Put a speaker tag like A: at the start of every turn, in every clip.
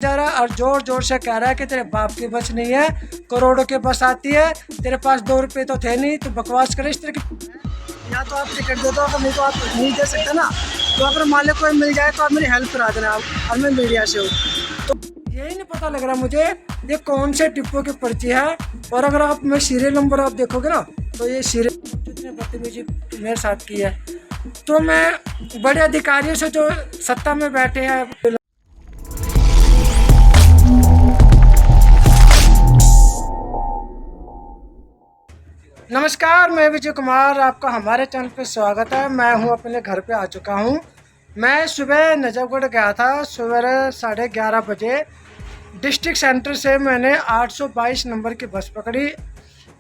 A: जा रहा और जोर जोर से कह रहा है कि तेरे बाप की बस नहीं है, करोड़ों की बस आती है, तेरे पास 2 रुपए तो थे नहीं, तो बकवास करे इस तरह की। या तो आप टिकट दे दो, अगर नहीं तो आप नहीं दे सकते ना, तो अगर मालिक को मिल जाए तो आप मेरी हेल्प करा देना। आप और मैं मीडिया से हूँ, तो यही नहीं पता लग रहा मुझे ये कौन से डिपो की पर्ची है। और अगर आप मैं सीरियल नंबर आप देखोगे ना, तो ये सीरियल जितने बदतमीजी मेरे साथ की है, तो मैं बड़े अधिकारियों से जो सत्ता में बैठे हैं। नमस्कार, मैं विजय कुमार, आपका हमारे चैनल पे स्वागत है। मैं हूं अपने घर पे आ चुका हूं। मैं सुबह नजफगढ़ गया था, सवेरे 11:30 बजे। डिस्ट्रिक्ट सेंटर से मैंने 822 नंबर की बस पकड़ी।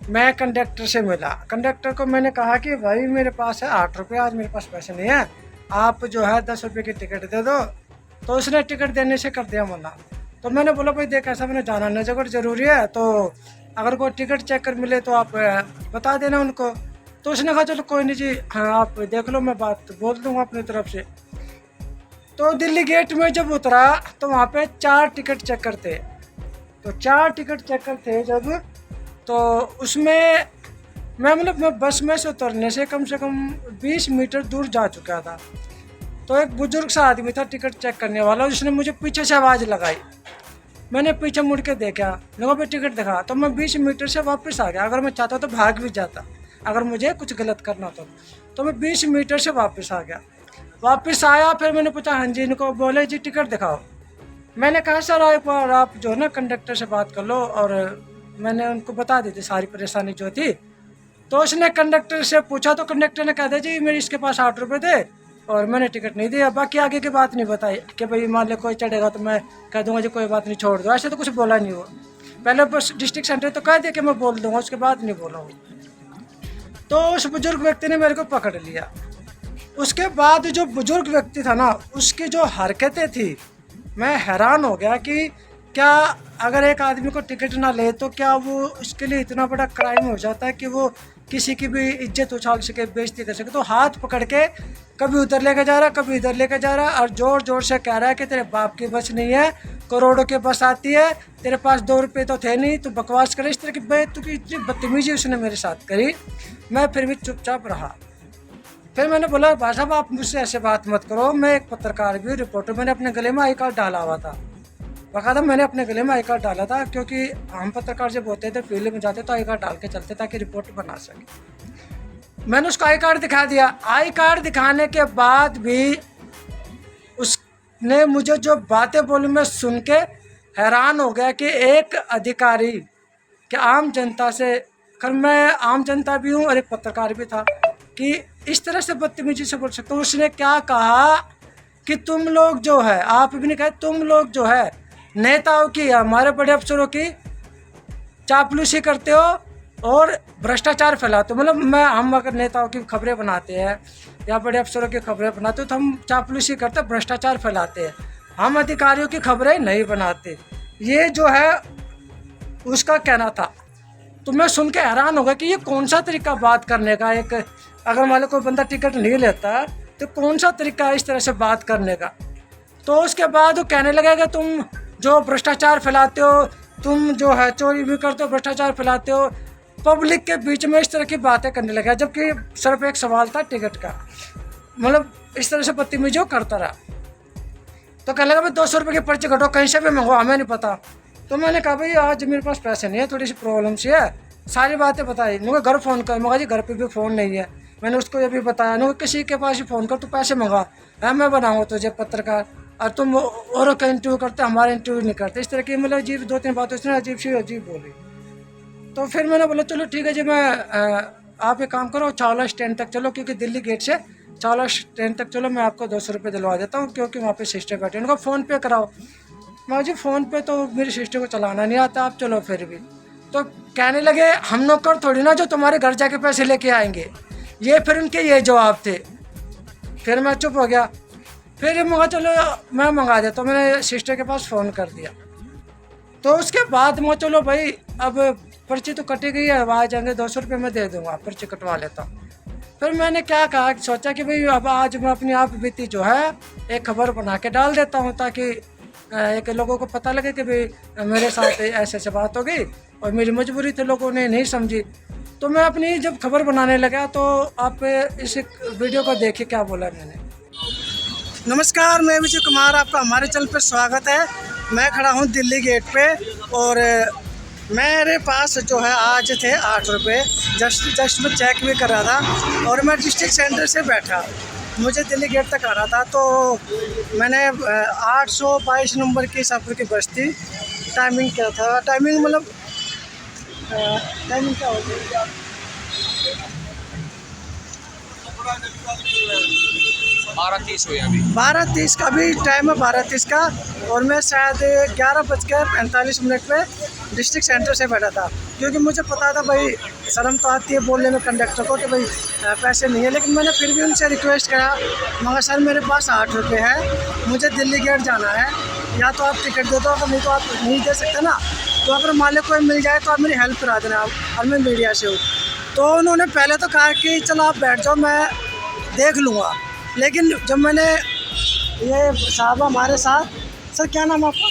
A: मैं कंडक्टर से मिला। कंडक्टर को मैंने कहा कि भाई मेरे पास है 8 रुपये, आज मेरे पास पैसे नहीं है, आप जो है 10 रुपये की टिकट दे दो। तो उसने टिकट देने से कर दिया मना। तो मैंने बोला भाई देख, ऐसा मैंने जाना नजफगढ़ ज़रूरी है, तो अगर कोई टिकट चेक कर मिले तो आप बता देना उनको। तो उसने कहा चलो कोई नहीं जी, हाँ आप देख लो, मैं बात बोल दूँगा अपनी तरफ से। तो दिल्ली गेट में जब उतरा तो वहाँ पे 4 टिकट चेकर थे। तो 4 टिकट चेकर थे जब, तो उसमें मैं बस में से उतरने से कम 20 मीटर दूर जा चुका था। तो एक बुजुर्ग सा आदमी था टिकट चेक करने वाला, उसने मुझे पीछे से आवाज़ लगाई। मैंने पीछे मुड़ के देखा, लोगों पे टिकट दिखा, तो मैं 20 मीटर से वापस आ गया। अगर मैं चाहता तो भाग भी जाता, अगर मुझे कुछ गलत करना होता तो मैं 20 मीटर से वापस आ गया। वापस आया, फिर मैंने पूछा हाँ जी, इनको बोले जी टिकट दिखाओ। मैंने कहा सर एक बार आप जो है ना कंडक्टर से बात कर लो, और मैंने उनको बता दी थी सारी परेशानी जो थी। तो उसने कंडक्टर से पूछा, तो कंडक्टर ने कहा था जी मेरे इसके पास 8 रुपये थे और मैंने टिकट नहीं दिया। बाकी आगे की बात नहीं बताई कि भाई मान लो कोई चढ़ेगा तो मैं कह दूंगा जी कोई बात नहीं छोड़ दो, ऐसे तो कुछ बोला नहीं। वो पहले बस डिस्ट्रिक्ट सेंटर तो कह दिया कि मैं बोल दूंगा, उसके बाद नहीं बोला हूँ। तो उस बुजुर्ग व्यक्ति ने मेरे को पकड़ लिया। उसके बाद जो बुजुर्ग व्यक्ति था ना, उसकी जो हरकतें थी, मैं हैरान हो गया कि क्या अगर एक आदमी को टिकट ना ले तो क्या वो उसके लिए इतना बड़ा क्राइम हो जाता है कि वो किसी की भी इज्जत उछाल सके, बेइज्जती कर सके। तो हाथ पकड़ के कभी उधर लेके जा रहा, कभी इधर लेके जा रहा, और जोर जोर से कह रहा है कि तेरे बाप की बस नहीं है, करोड़ों की बस आती है, तेरे पास 2 रुपये तो थे नहीं, तो बकवास करे। इस तरह की बेतुकी इतनी बदतमीजी उसने मेरे साथ करी। मैं फिर भी चुपचाप रहा। फिर मैंने बोला भाई साहब आप मुझसे ऐसे बात मत करो, मैं एक पत्रकार भी, रिपोर्टर। मैंने अपने गले में आई कार्ड डाला हुआ था, बाकायदा मैंने अपने गले में आई कार्ड डाला था, क्योंकि हम पत्रकार जब होते थे फील्ड में जाते तो आई कार्ड डाल के चलते ताकि रिपोर्ट बना सके। मैंने उसको आई कार्ड दिखा दिया। आई कार्ड दिखाने के बाद भी उसने मुझे जो बातें बोली, मैं सुन के हैरान हो गया कि एक अधिकारी कि आम जनता से, कर मैं आम जनता भी हूँ और एक पत्रकार भी था, कि इस तरह से बदतमीजी से बोल सकता हूँ। उसने क्या कहा कि तुम लोग जो है, आप भी नहीं कहे, तुम लोग जो है नेताओं की, हमारे बड़े अफसरों की चापलूसी करते हो और भ्रष्टाचार फैलाते हो। मतलब हम अगर नेताओं की खबरें बनाते हैं या बड़े अफसरों की खबरें बनाते हो तो हम चापलूसी करते, भ्रष्टाचार फैलाते हैं, हम अधिकारियों की खबरें नहीं बनाते। ये जो है उसका कहना था। तो मैं सुन के हैरान हो गया कि ये कौन सा तरीका बात करने का। एक अगर मान लो कोई बंदा टिकट नहीं लेता तो कौन सा तरीका है इस तरह से बात करने का। तो उसके बाद वो कहने लगा कि तुम जो भ्रष्टाचार फैलाते हो, तुम जो है चोरी भी करते हो, भ्रष्टाचार फैलाते हो, पब्लिक के बीच में इस तरह की बातें करने लगा, जबकि सिर्फ एक सवाल था टिकट का। मतलब इस तरह से बदतमीजी करता रहा। तो कहने लगा भाई 200 रुपये की पर्ची कटो, कहीं से भी मंगवाओ, हमें नहीं पता। तो मैंने कहा भाई आज मेरे पास पैसे नहीं है, थोड़ी सी प्रॉब्लम सी है। सारी बातें बताई। मुझे घर फ़ोन कर, मगा जी घर पे भी फ़ोन नहीं है। मैंने उसको ये भी बताया, नुआ किसी के पास ही फ़ोन कर, तू पैसे मंगा, है मैं बनाऊँगा तुझे पत्रकार, और तुम औरों का इंटरव्यू करते, हमारे इंटरव्यू नहीं करते। इस तरह की मतलब अजीब 2-3 बातें उसने अजीब बोली। तो फिर मैंने बोला चलो ठीक है जी, मैं आप एक काम करो, चावला स्टैंड तक चलो, क्योंकि दिल्ली गेट से चावला स्टैंड तक चलो, मैं आपको 200 रुपये दिलवा देता हूँ, क्योंकि वहाँ पे सिस्टर बैठे, उनको फ़ोन पे कराओ। मैं जी फ़ोन पे तो मेरी सिस्टर को चलाना नहीं आता, आप चलो फिर भी। तो कहने लगे हम नौकर थोड़ी ना जो तुम्हारे घर जाके पैसे लेके आएंगे। ये फिर उनके ये जवाब थे। फिर मैं चुप हो गया। फिर मैं चलो मैं मंगा देता हूँ, मैंने सिस्टर के पास फ़ोन कर दिया। तो उसके बाद मैं चलो भाई अब पर्ची तो कटी गई है, अब आ जाएंगे 200 रुपये मैं दे दूँगा, पर्ची कटवा लेता हूँ। फिर मैंने क्या कहा, सोचा कि भाई अब आज मैं अपनी आप बीती जो है एक खबर बना के डाल देता हूँ, ताकि एक लोगों को पता लगे कि भाई मेरे साथ ऐसे ऐसे बात हो गई और मेरी मजबूरी थी, लोगों ने नहीं समझी। तो मैं अपनी जब खबर बनाने लगा तो आप इस वीडियो को देखिए क्या बोला मैंने। नमस्कार, मैं विजय कुमार, आपका हमारे चैनल पर स्वागत है। मैं खड़ा हूँ दिल्ली गेट पे और मेरे पास जो है आज थे 8 रुपये, जस्ट मैं चेक भी कर रहा था और मैं डिस्ट्रिक्ट सेंटर से बैठा, मुझे दिल्ली गेट तक आना था। तो मैंने 822 नंबर की सफ़र की बस थी। टाइमिंग क्या था, टाइमिंग मतलब टाइमिंग क्या होती है,
B: 12:30 हुए अभी।
A: 12:30 का भी टाइम है, 12:30 का। और मैं शायद 11:45 पे डिस्ट्रिक्ट सेंटर से बैठा था, क्योंकि मुझे पता था भाई शर्म तो आती है बोलने में कंडक्टर को कि भाई पैसे नहीं है, लेकिन मैंने फिर भी उनसे रिक्वेस्ट करा, मगर सर मेरे पास 8 रुपये है, मुझे दिल्ली गेट जाना है, या तो आप टिकट दे दो, अगर नहीं तो आप नहीं दे सकते ना, तो अगर मालिक को मिल जाए तो आप मेरी हेल्प करा देना। और मैं मीडिया से हूँ। तो उन्होंने पहले तो कहा कि चलो आप बैठ जाओ, मैं देख लूँगा। लेकिन जब मैंने ये साहब हमारे साथ, सर क्या नाम आपका,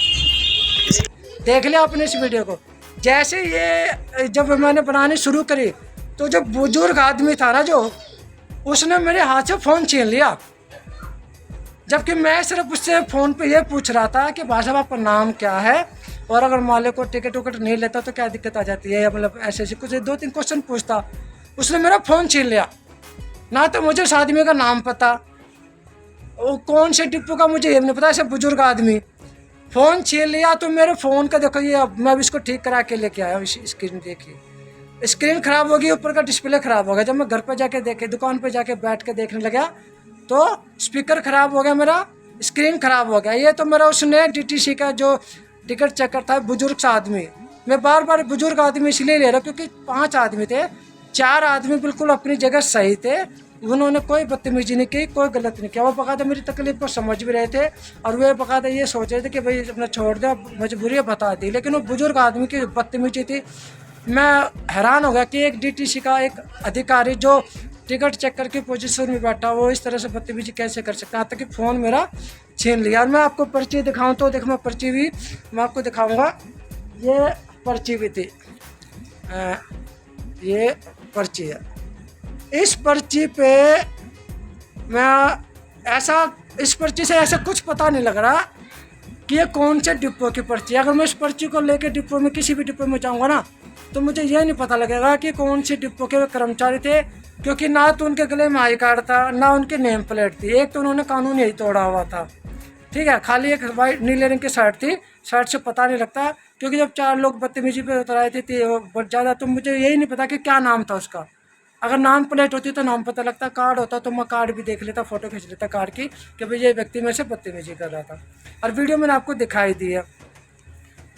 A: देख लिया आपने इस वीडियो को, जैसे ये जब मैंने बनानी शुरू करी तो जो बुजुर्ग आदमी था ना, जो उसने मेरे हाथ से फ़ोन छीन लिया, जबकि मैं सिर्फ उससे फ़ोन पे ये पूछ रहा था कि भाई साहब आपका नाम क्या है, और अगर मालिक को टिकट विकट नहीं लेता तो क्या दिक्कत आ जाती है, या मतलब ऐसे ऐसे कुछ 2-3 क्वेश्चन पूछता। उसने मेरा फ़ोन छीन लिया, ना तो मुझे उस आदमी का नाम पता, वो कौन से डिपो का मुझे ये नहीं पता, ऐसे बुजुर्ग आदमी फ़ोन छीन लिया। तो मेरे फ़ोन का देखो, ये अब मैं इसको ठीक करा के लेके आया हूँ। स्क्रीन देखिए, स्क्रीन ख़राब हो गई, ऊपर का डिस्प्ले ख़राब हो गया। जब मैं घर पर जाके देखे, दुकान पर जाके बैठ के देखने लगा तो स्पीकर ख़राब हो गया, मेरा स्क्रीन ख़राब हो गया। ये तो मेरा उसने DTC का जो टिकट चेकर था, बुजुर्ग सा आदमी, मैं बार बार बुजुर्ग आदमी इसलिए ले रहा क्योंकि 5 आदमी थे, 4 आदमी बिल्कुल अपनी जगह सही थे, उन्होंने कोई बदतमीजी नहीं की, कोई गलत नहीं किया। वो बकायदा मेरी तकलीफ को समझ भी रहे थे और वे बकायदा ये सोच रहे थे कि भाई अपना छोड़ दे, मजबूरी बता दी। लेकिन वो बुजुर्ग आदमी की बदतमीजी थी। मैं हैरान हो गया कि एक DTC का एक अधिकारी जो टिकट चेक करके पोजीशन में बैठा, वो इस तरह से बदतमीजी कैसे कर सकता है, ताकि फ़ोन मेरा छीन लिया। और मैं आपको पर्ची दिखाऊं तो देखो, मैं पर्ची भी मैं आपको दिखाऊंगा, ये पर्ची भी थी, ये पर्ची है। इस पर्ची पे मैं इस पर्ची से ऐसा कुछ पता नहीं लग रहा कि ये कौन से डिपो की पर्ची है। अगर मैं इस पर्ची को लेके डिपो में, किसी भी डिपो में जाऊंगा ना, तो मुझे ये नहीं पता लगेगा कि कौन से डिपो के कर्मचारी थे, क्योंकि ना तो उनके गले में आई कार्ड था, ना उनकी नेम प्लेट थी। एक तो उन्होंने कानून यही तोड़ा हुआ था, ठीक है, खाली एक वाइट नीले रंग की शर्ट थी, शर्ट से पता नहीं लगता, क्योंकि जब 4 लोग बदतमीजी पे उतर आए थे बहुत ज़्यादा, तो मुझे यही नहीं पता कि क्या नाम था उसका। अगर नाम प्लेट होती तो नाम पता लगता, कार्ड होता तो मैं कार्ड भी देख लेता, फ़ोटो खींच लेता कार्ड की कि भाई ये व्यक्ति मेरे से बदतमीजी कर रहा था, और वीडियो मैंने आपको दिखाई दी है।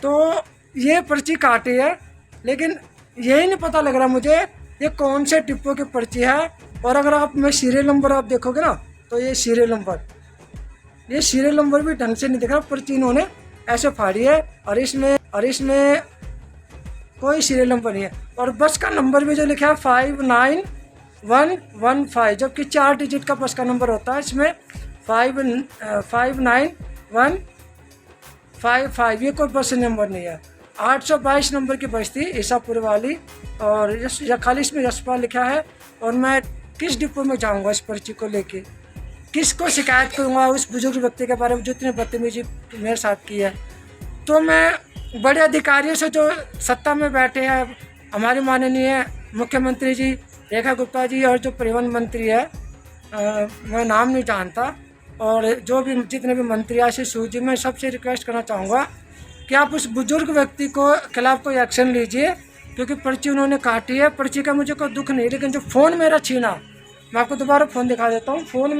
A: तो ये पर्ची काटी है, लेकिन यही नहीं पता लग रहा मुझे ये कौन से डिपो की पर्ची है। और अगर आप मैं सीरियल नंबर आप देखोगे ना, तो ये सीरियल नंबर भी ढंग से नहीं दिख रहा, पर्ची इन्होंने ऐसे फाड़ी है, और इसमें कोई सीरियल नंबर नहीं है। और बस का नंबर भी जो लिखा है 59115, जबकि 4 डिजिट का बस का नंबर होता है, इसमें 59155, ये कोई बस नंबर नहीं है। 822 नंबर की बस थी ईसापुर वाली, और खाली इसमें यशपाल लिखा है। और मैं किस डिपो में जाऊंगा इस पर्ची को लेके, किसको शिकायत करूंगा उस बुजुर्ग व्यक्ति के बारे में जितने बदतमीजी मेरे साथ की है। तो मैं बड़े अधिकारियों से जो सत्ता में बैठे हैं, हमारे माननीय मुख्यमंत्री जी रेखा गुप्ता जी, और जो परिवहन मंत्री है, मैं नाम नहीं जानता, और जो भी जितने भी मंत्री आशीष सूद जी, मैं सबसे रिक्वेस्ट करना चाहूँगा कि आप उस बुजुर्ग व्यक्ति को खिलाफ कोई एक्शन लीजिए, क्योंकि पर्ची उन्होंने काटी है। पर्ची का मुझे कोई दुख नहीं, लेकिन जो फ़ोन मेरा छीना, मैं आपको दोबारा फ़ोन दिखा देता हूँ, फ़ोन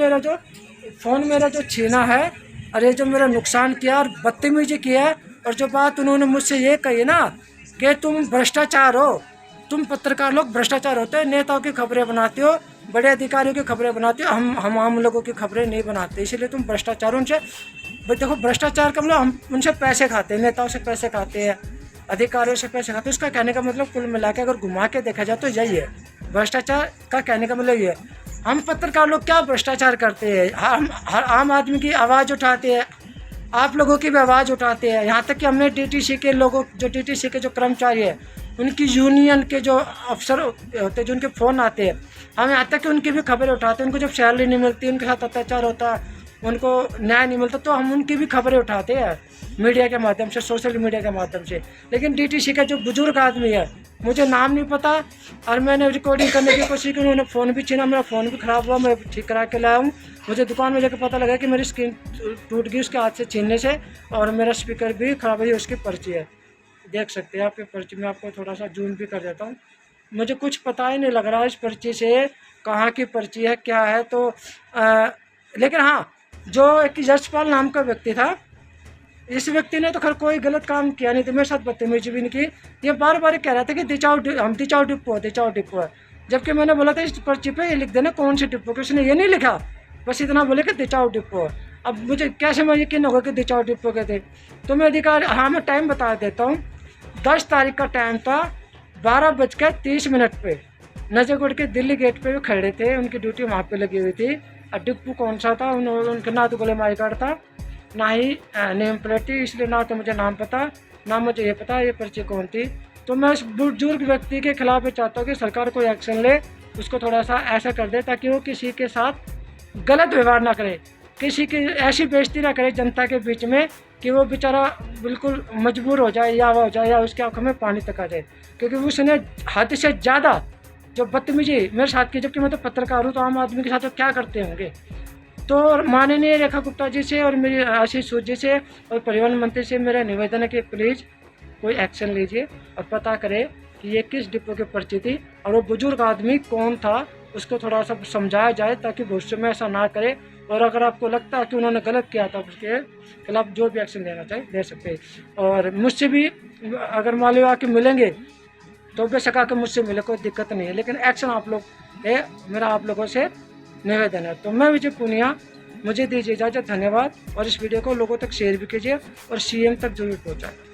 A: मेरा जो छीना है, और ये जो मेरा नुकसान किया और बदतमीजी किया है, और जो बात उन्होंने मुझसे ये कही ना कि तुम भ्रष्टाचार हो, तुम पत्रकार लोग भ्रष्टाचार होते हैं, नेताओं की खबरें बनाते हो, बड़े अधिकारियों की खबरें बनाते हो, हम आम लोगों की खबरें नहीं बनाते, इसलिए तुम भ्रष्टाचार। उनसे देखो, भ्रष्टाचार का मतलब हम उनसे पैसे खाते हैं, नेताओं से पैसे खाते हैं, अधिकारियों से पैसे खाते हैं। उसका कहने का मतलब कुल मिला के अगर घुमा के देखा जाए तो यही है, भ्रष्टाचार का कहने का मतलब ये है। हम पत्रकार लोग क्या भ्रष्टाचार करते हैं, हम हर आम आदमी की आवाज़ उठाते हैं, आप लोगों की भी आवाज़ उठाते हैं। यहाँ तक कि हमने डीटीसी के लोगों, जो डीटीसी के जो कर्मचारी है, उनकी यूनियन के जो अफसर होते हैं, जो उनके फ़ोन आते हैं, हम यहाँ तक कि उनकी भी खबरें उठाते हैं। उनको जब सैलरी नहीं मिलती, उनके साथ अत्याचार होता है, उनको न्याय नहीं मिलता, तो हम उनकी भी खबरें उठाते हैं मीडिया के माध्यम से, सोशल मीडिया के माध्यम से। लेकिन डीटीसी का जो बुजुर्ग आदमी है, मुझे नाम नहीं पता, और मैंने रिकॉर्डिंग करने की कोशिश की, उन्होंने फ़ोन भी छीना, मेरा फ़ोन भी ख़राब हुआ, मैं ठीक करा के लाया हूँ। मुझे दुकान में जाकर पता लगा कि मेरी स्क्रीन टूट गई उसके हाथ से छीनने से, और मेरा स्पीकर भी ख़राब है। उसकी पर्ची है, देख सकते हैं आप ये पर्ची। मैं आपको थोड़ा सा जूम भी कर देता हूँ। मुझे कुछ पता ही नहीं लग रहा है इस पर्ची से कहाँ की पर्ची है, क्या है। तो लेकिन हाँ, जो एक यशपाल नाम का व्यक्ति था, इस व्यक्ति ने तो खैर कोई गलत काम किया नहीं, तो मेरे साथ बदतमीजी भी नहीं की। ये बार बार कह रहा था कि हम दिचाओ डिपो है, जबकि मैंने बोला था इस पर्ची पे ये लिख देना कौन सी डिपो, कि उसने ये नहीं लिखा, बस इतना बोले कि दिचाओ डिपो है। अब मुझे कैसे मैं यकीन होगा कि दिचाओ डिपो के थे। तो मैं अधिकार, हाँ मैं टाइम बता देता हूँ। 10 तारीख का टाइम था, 12:30 पे नजरगढ़ के दिल्ली गेट पे भी खड़े थे, उनकी ड्यूटी वहाँ पे लगी हुई थी। और डिपो कौन सा था, उनका ना तो गोले आई कार्ड था, ना ही नेम प्लेट थी, इसलिए ना तो मुझे नाम पता, ना मुझे ये पता ये पर्ची कौन थी। तो मैं उस बुजुर्ग व्यक्ति के खिलाफ ये चाहता हूँ कि सरकार कोई एक्शन ले, उसको थोड़ा सा ऐसा कर दे ताकि वो किसी के साथ गलत व्यवहार ना करे, किसी की ऐसी बेइज्जती ना करे जनता के बीच में कि वो बेचारा बिल्कुल मजबूर हो जाए, या वो हो जाए, या उसकी आंखों में पानी तक आ जाए। क्योंकि उसने हद से ज़्यादा जो बदतमीजी मेरे साथ की, जबकि मैं तो पत्रकार हूँ, तो आम आदमी के साथ वो क्या करते होंगे। तो माननीय रेखा गुप्ता जी से और मेरी आशीष सूद जी से और परिवहन मंत्री से मेरा निवेदन है कि प्लीज़ कोई एक्शन लीजिए और पता करें कि ये किस डिपो की पर्ची थी, और वो बुजुर्ग आदमी कौन था, उसको थोड़ा सा समझाया जाए ताकि भविष्य में ऐसा ना करे। और अगर आपको लगता है कि उन्होंने गलत किया था, उसके खिलाफ जो भी एक्शन लेना चाहिए ले सकते हैं। और मुझसे भी अगर मालूम आके मिलेंगे तो बेशक आके मुझसे मिले, कोई दिक्कत नहीं है, लेकिन एक्शन आप लोग है, मेरा आप लोगों से निवेदन है। तो मैं विजय पुनिया, मुझे दीजिए इजाज़त, धन्यवाद। और इस वीडियो को लोगों तक शेयर भी कीजिए और सीएम तक जरूर पहुँचाएं।